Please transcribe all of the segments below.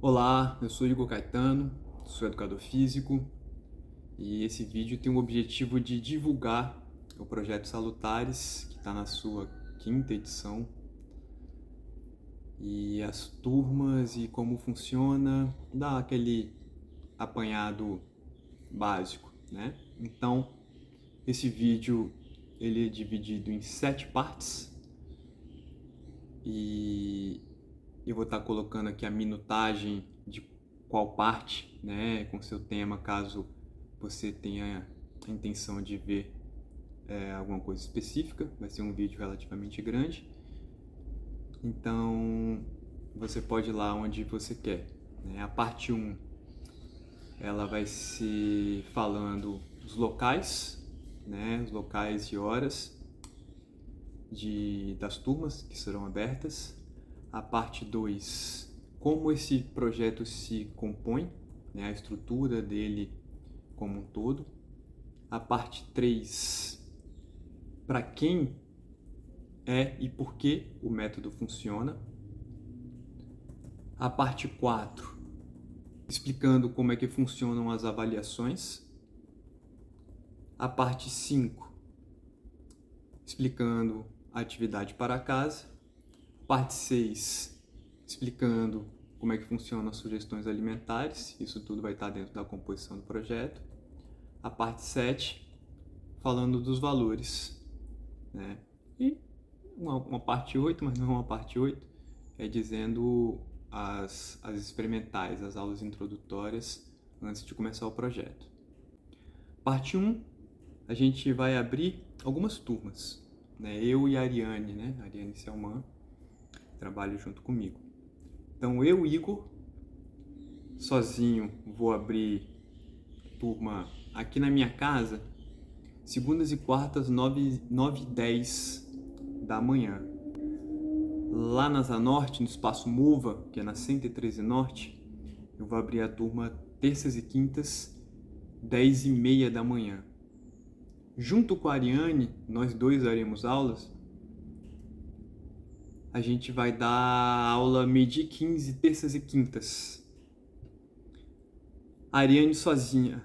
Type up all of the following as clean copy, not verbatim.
Olá, eu sou Igor Caetano, sou educador físico e esse vídeo tem o objetivo de divulgar o projeto Salutares, que está na sua quinta edição, e as turmas e como funciona, dar aquele apanhado básico, né? Então, esse vídeo ele é dividido em 7 partes e eu vou estar colocando aqui a minutagem de qual parte, né, com seu tema, caso você tenha a intenção de ver alguma coisa específica. Vai ser um vídeo relativamente grande, então você pode ir lá onde você quer, né? A parte 1, ela vai se falando os locais, né, os locais e horas das turmas que serão abertas. A parte 2, como esse projeto se compõe, né, a estrutura dele como um todo. A parte 3, para quem é e por que o método funciona. A parte 4, explicando como é que funcionam as avaliações. A parte 5, explicando a atividade para casa. Parte 6, explicando como é que funcionam as sugestões alimentares. Isso tudo vai estar dentro da composição do projeto. A parte 7, falando dos valores, né? E uma parte 8, mas não uma parte 8, é dizendo as experimentais, as aulas introdutórias antes de começar o projeto. Parte 1, a gente vai abrir algumas turmas, né? Eu e a Ariane, né? A Ariane Selman trabalha junto comigo. Então eu, Igor, sozinho vou abrir turma aqui na minha casa, segundas e quartas, 9h10 da manhã. Lá na Zanorte, no Espaço Mova, que é na 113 Norte, eu vou abrir a turma terças e quintas, 10h30 da manhã. Junto com a Ariane, nós dois daremos aulas. A gente vai dar aula meio-dia 15, terças e quintas. A Ariane sozinha.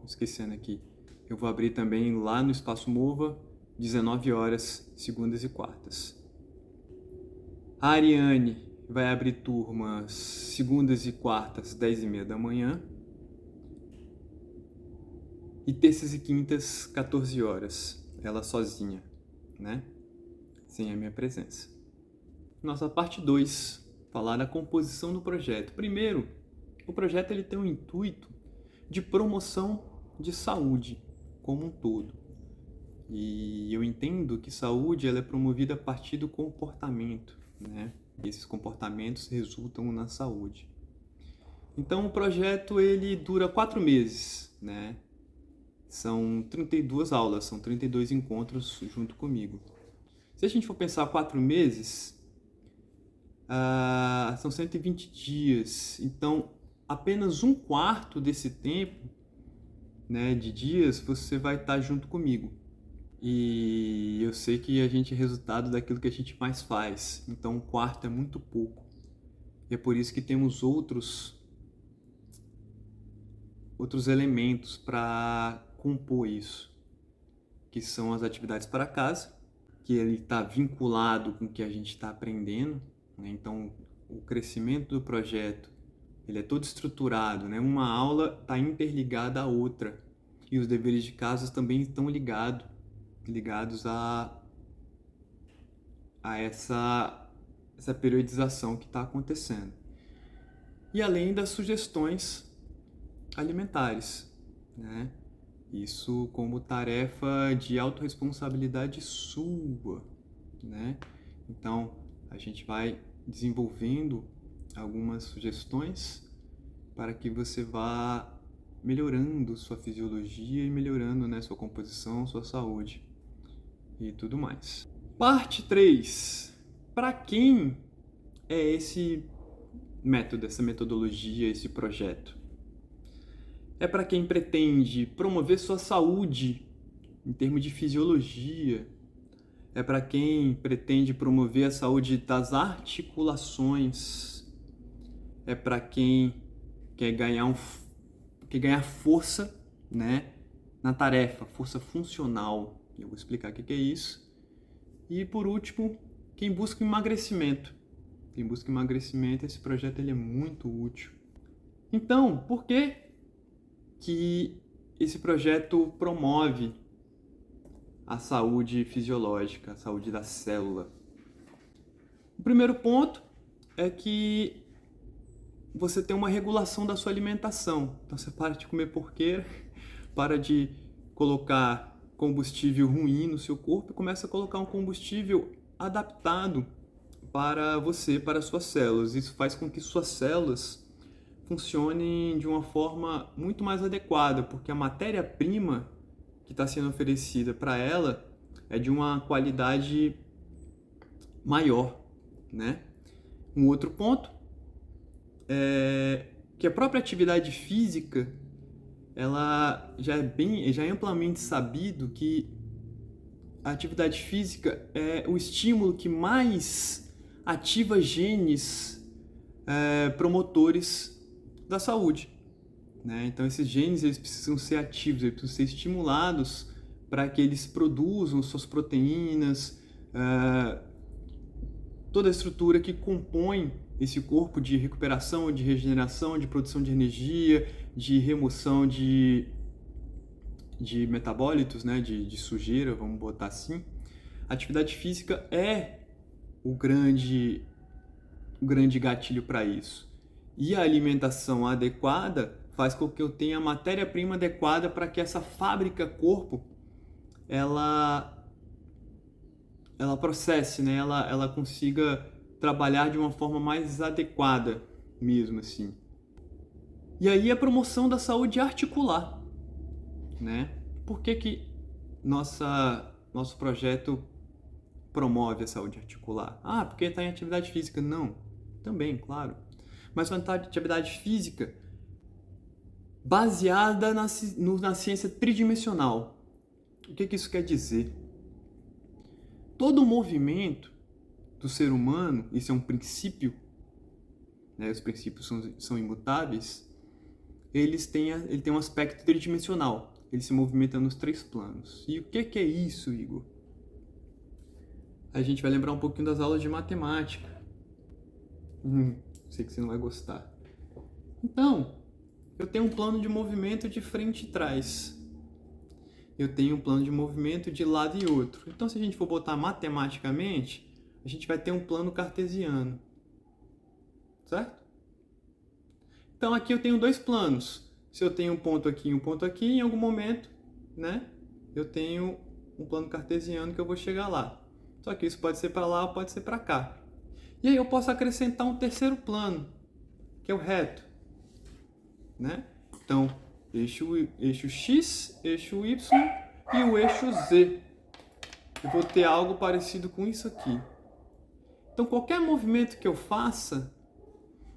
Esquecendo aqui. Eu vou abrir também lá no Espaço Mova, 19 horas, segundas e quartas. A Ariane vai abrir turmas segundas e quartas, 10h30 da manhã. E terças e quintas, 14 horas. Ela sozinha, né? Sem a minha presença. Nossa parte 2, falar da composição do projeto. Primeiro, o projeto ele tem um intuito de promoção de saúde como um todo. E eu entendo que saúde ela é promovida a partir do comportamento, né? E esses comportamentos resultam na saúde. Então o projeto ele dura 4 meses, né? São 32 aulas, são 32 encontros junto comigo. Se a gente for pensar 4 meses, são 120 dias. Então, apenas um quarto desse tempo, né, de dias, você vai estar junto comigo. E eu sei que a gente é resultado daquilo que a gente mais faz. Então, um quarto é muito pouco. E é por isso que temos outros elementos para compor isso, que são as atividades para casa, que ele está vinculado com o que a gente está aprendendo, né? Então, o crescimento do projeto ele é todo estruturado, né? Uma aula está interligada à outra e os deveres de casa também estão ligados a essa periodização que está acontecendo. E além das sugestões alimentares, né? Isso como tarefa de autorresponsabilidade sua, né? Então, a gente vai desenvolvendo algumas sugestões para que você vá melhorando sua fisiologia e melhorando, né, sua composição, sua saúde e tudo mais. Parte 3. Para quem é esse método, essa metodologia, esse projeto? É para quem pretende promover sua saúde em termos de fisiologia. É para quem pretende promover a saúde das articulações. é para quem quer ganhar força, né, na tarefa, força funcional. Eu vou explicar o que é isso. E por último, quem busca emagrecimento. Quem busca emagrecimento, esse projeto ele é muito útil. Então, por que esse projeto promove a saúde fisiológica, a saúde da célula? O primeiro ponto é que você tem uma regulação da sua alimentação. Então você para de comer porqueira, para de colocar combustível ruim no seu corpo e começa a colocar um combustível adaptado para você, para suas células. Isso faz com que suas células funcionem de uma forma muito mais adequada, porque a matéria-prima que está sendo oferecida para ela é de uma qualidade maior, né? Um outro ponto é que a própria atividade física, ela já é amplamente sabido que a atividade física é o estímulo que mais ativa genes promotores da saúde, né? Então esses genes eles precisam ser ativos, eles precisam ser estimulados para que eles produzam suas proteínas, toda a estrutura que compõe esse corpo de recuperação, de regeneração, de produção de energia, de remoção de metabólitos, né? de sujeira, vamos botar assim. A atividade física é o grande gatilho para isso. E a alimentação adequada faz com que eu tenha a matéria-prima adequada para que essa fábrica corpo ela processe, né? ela consiga trabalhar de uma forma mais adequada mesmo assim. E aí a promoção da saúde articular, né? Por que nosso projeto promove a saúde articular? Porque está em atividade física. Não, também, claro. Mas uma atividade física baseada na ciência tridimensional. O que isso quer dizer? Todo movimento do ser humano, isso é um princípio, né? Os princípios são imutáveis, ele tem um aspecto tridimensional, ele se movimenta nos 3 planos. E o que é isso, Igor? A gente vai lembrar um pouquinho das aulas de matemática. Sei que você não vai gostar. Então, eu tenho um plano de movimento de frente e trás. Eu tenho um plano de movimento de lado e outro. Então, se a gente for botar matematicamente, a gente vai ter um plano cartesiano. Certo? Então, aqui eu tenho 2 planos. Se eu tenho um ponto aqui e um ponto aqui, em algum momento, né, eu tenho um plano cartesiano que eu vou chegar lá. Só que isso pode ser para lá ou pode ser para cá. E aí eu posso acrescentar um terceiro plano, que é o reto, né? Então, eixo X, eixo Y e o eixo Z. Eu vou ter algo parecido com isso aqui. Então, qualquer movimento que eu faça,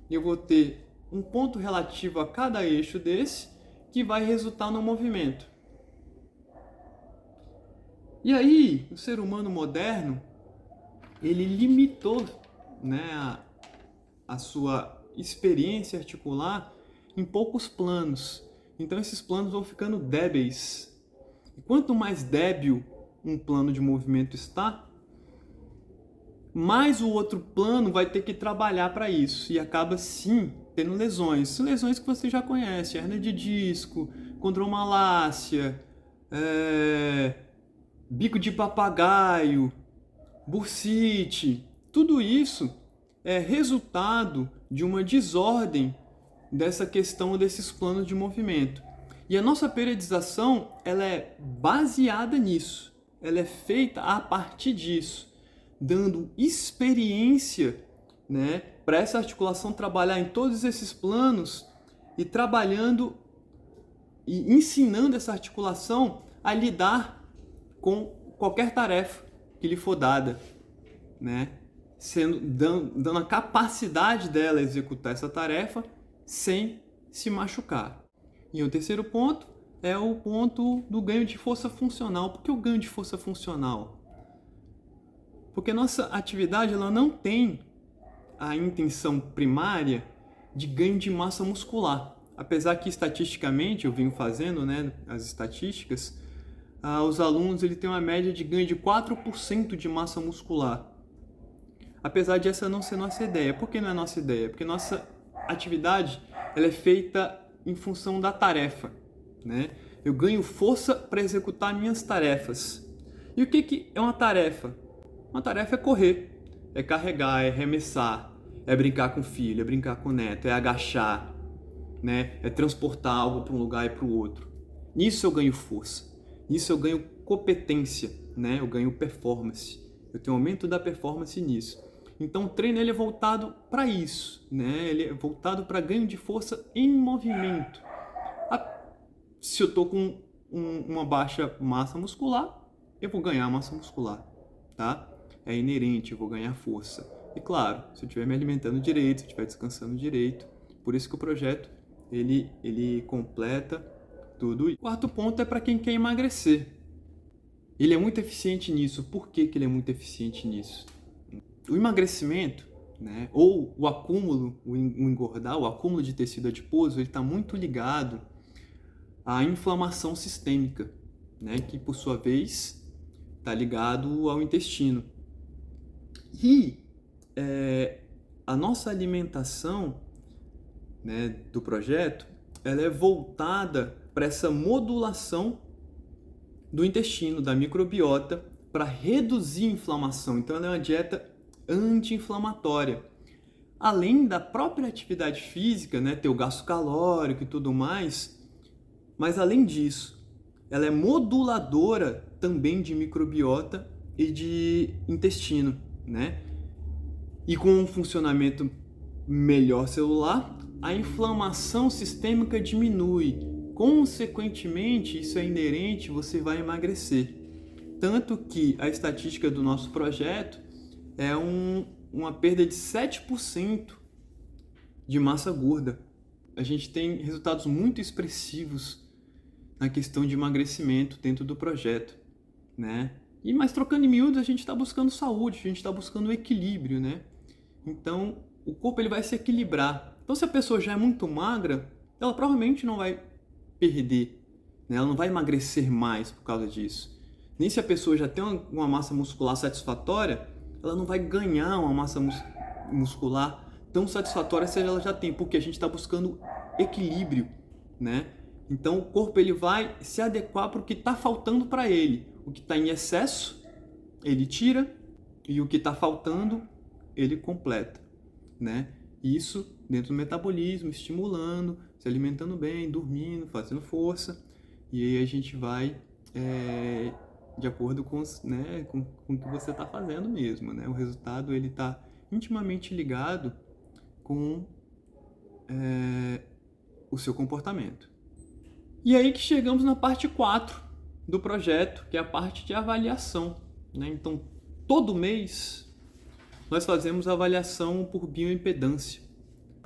eu vou ter um ponto relativo a cada eixo desse que vai resultar no movimento. E aí, o ser humano moderno, ele limitou, né, a sua experiência articular em poucos planos. Então esses planos vão ficando débeis. E quanto mais débil um plano de movimento está, mais o outro plano vai ter que trabalhar para isso. E acaba sim tendo lesões. Lesões que você já conhece: hernia de disco, condromalácia, bico de papagaio, bursite. Tudo isso é resultado de uma desordem dessa questão desses planos de movimento. E a nossa periodização, ela é baseada nisso. Ela é feita a partir disso, dando experiência, né, para essa articulação trabalhar em todos esses planos e trabalhando e ensinando essa articulação a lidar com qualquer tarefa que lhe for dada, né? Dando a capacidade dela executar essa tarefa sem se machucar. E o terceiro ponto é o ponto do ganho de força funcional. Por que o ganho de força funcional? Porque nossa atividade ela não tem a intenção primária de ganho de massa muscular. Apesar que estatisticamente, eu venho fazendo, né, as estatísticas, os alunos têm uma média de ganho de 4% de massa muscular. Apesar de essa não ser nossa ideia. Por que não é nossa ideia? Porque nossa atividade ela é feita em função da tarefa, né? Eu ganho força para executar minhas tarefas. E o que é uma tarefa? Uma tarefa é correr, é carregar, é arremessar, é brincar com o filho, é brincar com o neto, é agachar, né? É transportar algo para um lugar e para o outro. Nisso eu ganho força, nisso eu ganho competência, né? Eu ganho performance, eu tenho aumento da performance nisso. Então o treino ele é voltado para isso, né? Ele é voltado para ganho de força em movimento. Se eu estou com uma baixa massa muscular, eu vou ganhar massa muscular, tá? É inerente, eu vou ganhar força. E claro, se eu estiver me alimentando direito, se eu estiver descansando direito, por isso que o projeto ele completa tudo. O quarto ponto é para quem quer emagrecer. Ele é muito eficiente nisso. Por que ele é muito eficiente nisso? O emagrecimento, né, ou o acúmulo, o engordar, o acúmulo de tecido adiposo, ele está muito ligado à inflamação sistêmica, né, que por sua vez está ligado ao intestino. E a nossa alimentação, né, do projeto, ela é voltada para essa modulação do intestino, da microbiota, para reduzir a inflamação. Então ela é uma dieta anti-inflamatória. Além da própria atividade física, né, ter o gasto calórico e tudo mais, mas além disso, ela é moduladora também de microbiota e de intestino, né? E com um funcionamento melhor celular, a inflamação sistêmica diminui. Consequentemente, isso é inerente, você vai emagrecer. Tanto que a estatística do nosso projeto é uma perda de 7% de massa gorda. A gente tem resultados muito expressivos na questão de emagrecimento dentro do projeto, né? Mas trocando em miúdos, a gente está buscando saúde, a gente está buscando equilíbrio, né? Então, o corpo ele vai se equilibrar. Então, se a pessoa já é muito magra, ela provavelmente não vai perder, né? Ela não vai emagrecer mais por causa disso. Nem se a pessoa já tem uma massa muscular satisfatória, ela não vai ganhar uma massa muscular tão satisfatória se ela já tem, porque a gente está buscando equilíbrio, né? Então, o corpo ele vai se adequar para o que está faltando para ele. O que está em excesso, ele tira, e o que está faltando, ele completa, né? Isso dentro do metabolismo, estimulando, se alimentando bem, dormindo, fazendo força. E aí a gente vai de acordo com o que você está fazendo mesmo, né? O resultado ele está intimamente ligado com o seu comportamento. E aí que chegamos na parte 4 do projeto, que é a parte de avaliação, né? Então, todo mês nós fazemos a avaliação por bioimpedância.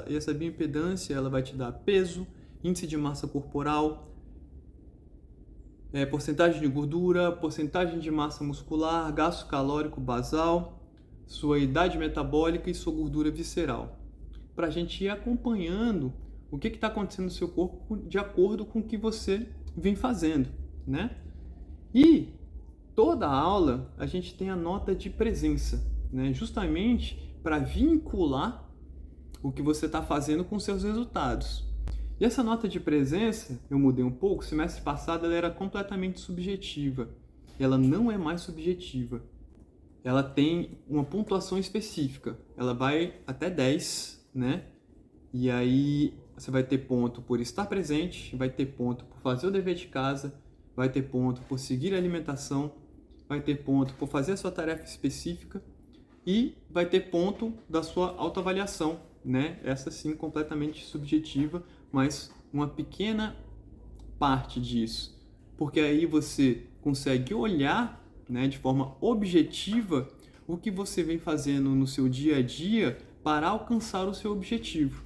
E essa bioimpedância ela vai te dar peso, índice de massa corporal, porcentagem de gordura, porcentagem de massa muscular, gasto calórico basal, sua idade metabólica e sua gordura visceral. Para a gente ir acompanhando o que está acontecendo no seu corpo de acordo com o que você vem fazendo, né? E toda aula a gente tem a nota de presença, né? Justamente para vincular o que você está fazendo com seus resultados. E essa nota de presença, eu mudei um pouco, semestre passado ela era completamente subjetiva. Ela não é mais subjetiva. Ela tem uma pontuação específica. Ela vai até 10, né? E aí você vai ter ponto por estar presente, vai ter ponto por fazer o dever de casa, vai ter ponto por seguir a alimentação, vai ter ponto por fazer a sua tarefa específica e vai ter ponto da sua autoavaliação, né? Essa sim completamente subjetiva, mas uma pequena parte disso, porque aí você consegue olhar, né, de forma objetiva o que você vem fazendo no seu dia a dia para alcançar o seu objetivo.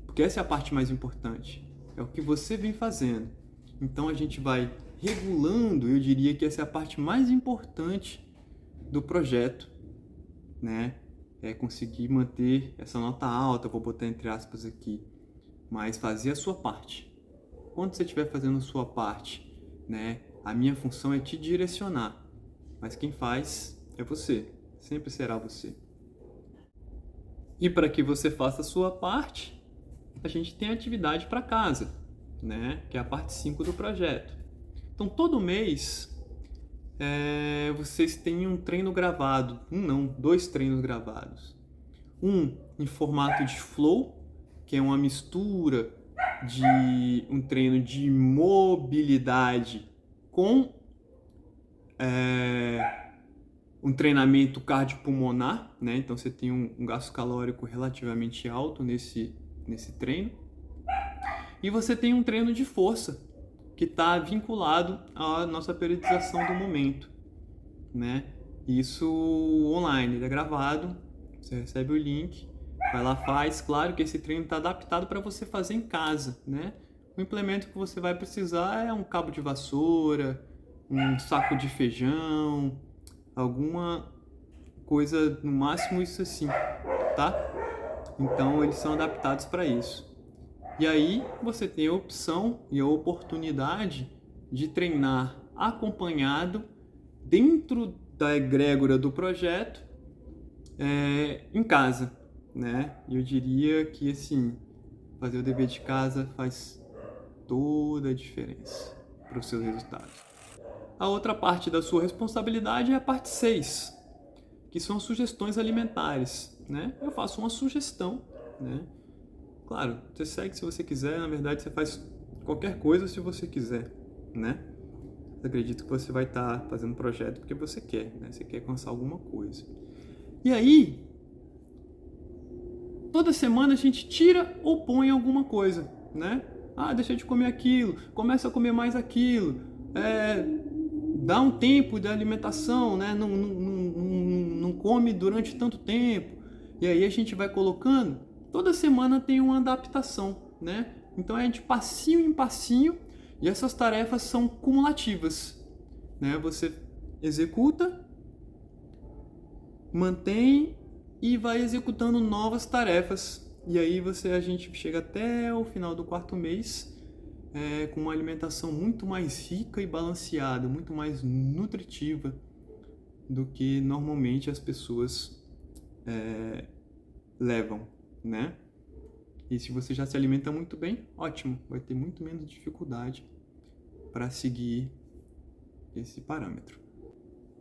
Porque essa é a parte mais importante, é o que você vem fazendo. Então a gente vai regulando, eu diria que essa é a parte mais importante do projeto, né? conseguir manter essa nota alta, vou botar entre aspas aqui, mas fazer a sua parte. Quando você estiver fazendo a sua parte, né, a minha função é te direcionar, mas quem faz é você, sempre será você. E para que você faça a sua parte, a gente tem atividade para casa, né, que é a parte 5 do projeto. Então, todo mês, vocês têm um treino gravado, dois treinos gravados. Um em formato de flow, que é uma mistura de um treino de mobilidade com um treinamento cardiopulmonar, né? Então você tem um gasto calórico relativamente alto nesse treino. E você tem um treino de força, que está vinculado à nossa periodização do momento, né? Isso online, ele é gravado, você recebe o link, vai lá, faz. Claro que esse treino está adaptado para você fazer em casa, né? O implemento que você vai precisar é um cabo de vassoura, um saco de feijão, alguma coisa, no máximo isso assim, tá? Então eles são adaptados para isso. E aí você tem a opção e a oportunidade de treinar acompanhado dentro da egrégora do projeto em casa, né? E eu diria que assim, fazer o dever de casa faz toda a diferença para os seus resultados. A outra parte da sua responsabilidade é a parte 6, que são sugestões alimentares, né? Eu faço uma sugestão, né? Claro, você segue se você quiser, na verdade você faz qualquer coisa se você quiser, né? Eu acredito que você vai estar fazendo projeto porque você quer, né? Você quer alcançar alguma coisa. E aí, toda semana a gente tira ou põe alguma coisa, né? Ah, deixa de comer aquilo, começa a comer mais aquilo, dá um tempo de alimentação, né? Não come durante tanto tempo. E aí a gente vai colocando, toda semana tem uma adaptação, né? Então é de passinho em passinho e essas tarefas são cumulativas, né? Você executa, mantém e vai executando novas tarefas. E aí a gente chega até o final do 4º mês com uma alimentação muito mais rica e balanceada, muito mais nutritiva do que normalmente as pessoas levam, né? E se você já se alimenta muito bem, ótimo, vai ter muito menos dificuldade para seguir esse parâmetro.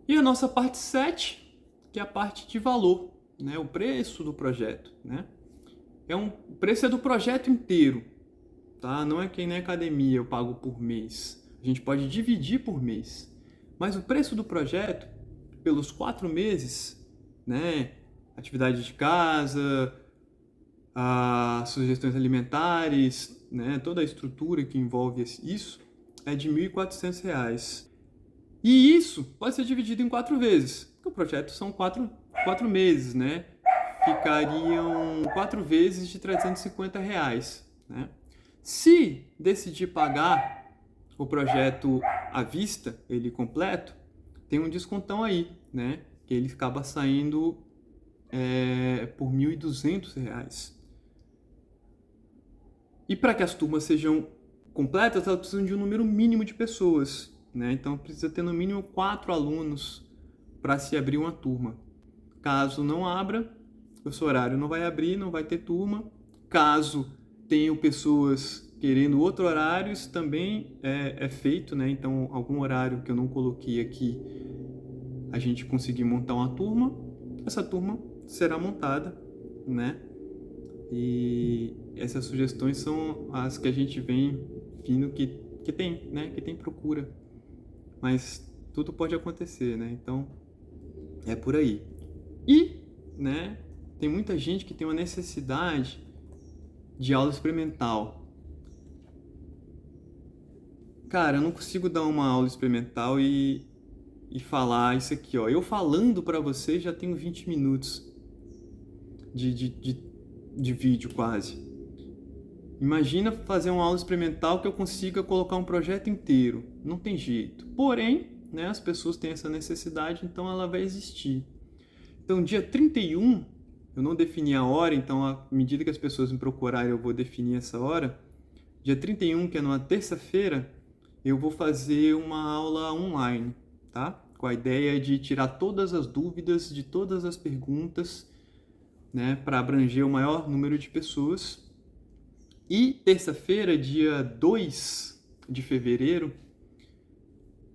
E a nossa parte 7, que é a parte de valor, né? O preço do projeto, né? O preço é do projeto inteiro, tá? Não é que nem academia eu pago por mês. A gente pode dividir por mês. Mas o preço do projeto, pelos 4 meses, né? Atividade de casa, as sugestões alimentares, né? Toda a estrutura que envolve isso, é de R$ 1.400. E isso pode ser dividido em 4 vezes, porque o projeto são 4 meses, né? Ficariam 4 vezes de R$ 350, né? Se decidir pagar o projeto à vista, ele completo, tem um descontão aí, né? Que ele acaba saindo por R$ 1.200. E para que as turmas sejam completas, elas precisam de um número mínimo de pessoas, né? Então precisa ter no mínimo 4 alunos para se abrir uma turma. Caso não abra, o seu horário não vai abrir, não vai ter turma. Caso tenham pessoas querendo outro horário, isso também é feito, né? Então, algum horário que eu não coloquei aqui, a gente conseguir montar uma turma, essa turma será montada, né? E essas sugestões são as que a gente vem vindo que tem, né? Que tem procura. Mas tudo pode acontecer, né? Então, é por aí. E, né? Tem muita gente que tem uma necessidade de aula experimental. Cara, eu não consigo dar uma aula experimental e falar isso aqui, ó. Eu falando pra vocês já tenho 20 minutos de vídeo quase. Imagina fazer uma aula experimental que eu consiga colocar um projeto inteiro. Não tem jeito. Porém, né, as pessoas têm essa necessidade, então ela vai existir. Então, dia 31 Eu não defini a hora, então à medida que as pessoas me procurarem eu vou definir essa hora. Dia 31, que é numa terça-feira, eu vou fazer uma aula online, tá? Com a ideia de tirar todas as dúvidas de todas as perguntas, né, para abranger o maior número de pessoas. E terça-feira, dia 2 de fevereiro,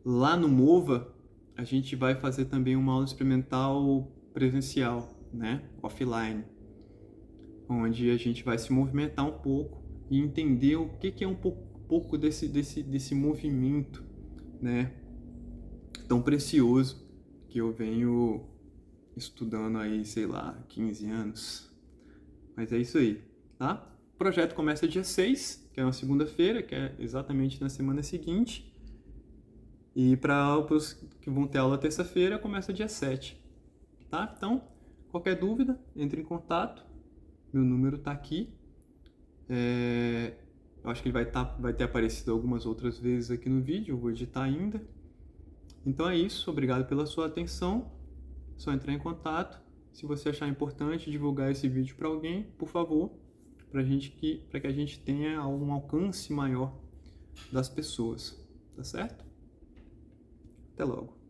lá no Mova, a gente vai fazer também uma aula experimental presencial, né, offline, onde a gente vai se movimentar um pouco e entender o que é um pouco desse movimento, né, tão precioso que eu venho estudando aí, sei lá, 15 anos. Mas é isso aí, tá? O projeto começa dia 6, que é uma segunda-feira, que é exatamente na semana seguinte. E para os que vão ter aula terça-feira, começa dia 7, tá? Então, qualquer dúvida, entre em contato. Meu número está aqui. Eu acho que ele vai ter aparecido algumas outras vezes aqui no vídeo, eu vou editar ainda. Então é isso, obrigado pela sua atenção. É só entrar em contato. Se você achar importante divulgar esse vídeo para alguém, por favor, para que a gente tenha um alcance maior das pessoas, tá certo? Até logo.